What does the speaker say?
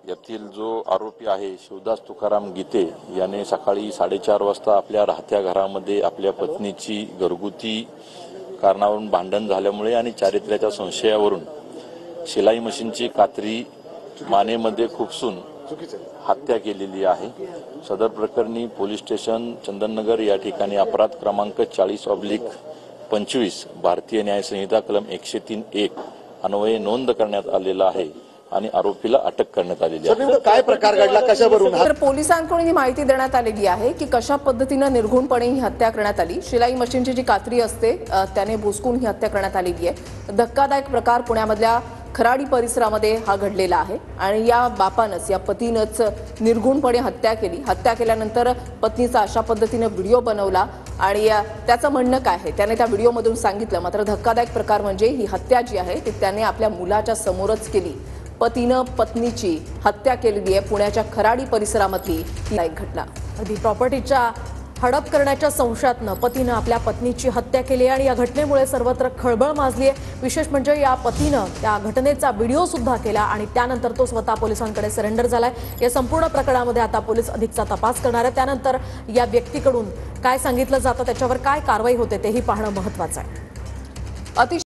यातील जो आरोपी आहे शिवदास तुकाराम गीते याने सकाळी 4:30 वाजता आपल्या राहत्या घरामध्ये आपल्या पत्नीची घरगुती कारणावरून भांडण झाल्यामुळे आणि चारित्र्याच्या संशयावरून शिलाई मशीनची कात्री मानेमध्ये खुपसून हत्या केलेली आहे। सदर प्रकरणी पोलीस स्टेशन चंदननगर या ठिकाणी अपराध क्रमांक 40/25 भारतीय न्याय संहिता कलम 103(1) अन्वये नोंद करण्यात आलेला आहे आणि आरोपीला अटक करण्यात आलेली आहे। काय प्रकार घडला, कशावरून? तर पोलिसांकडून ही माहिती देण्यात आलेली आहे की कशा पद्धतीने निर्घुणपणे ही हत्या करण्यात आली। शिलाई मशीनची जी कात्री असते त्याने भोसकून ही हत्या करण्यात आलेली आहे। धक्कादायक प्रकार पुण्यामधल्या खराडी परिसरामध्ये हा घडलेला आहे आणि या बापानंच या पतीनंच निर्घुणपणे हत्या केली। हत्या केल्यानंतर पत्नीचा अशा पद्धतीने व्हिडिओ बनवला आणि त्याचं म्हणणं काय आहे त्याने त्या व्हिडिओमधून सांगितलं। मात्र धक्कादायक प्रकार म्हणजे ही हत्या जी आहे ती त्याने आपल्या मुलाच्या समोरच केली। पतीनं पत्नीची हत्या केलेली आहे। पुण्याच्या खराडी परिसरामधली ही एक घटना। अगदी प्रॉपर्टीच्या हडप करण्याच्या संशयातनं पतीनं आपल्या पत्नीची हत्या केली आणि या घटनेमुळे सर्वत्र खळबळ माजली आहे। विशेष म्हणजे या पतीनं त्या घटनेचा व्हिडिओ सुद्धा केला आणि त्यानंतर तो स्वतः पोलिसांकडे सरेंडर झालाय। या संपूर्ण प्रकरणामध्ये आता पोलीस अधिकचा तपास करणार आहे। त्यानंतर या व्यक्तीकडून काय सांगितलं जातं त्याच्यावर काय कारवाई होते तेही पाहणं महत्त्वाचं आहे।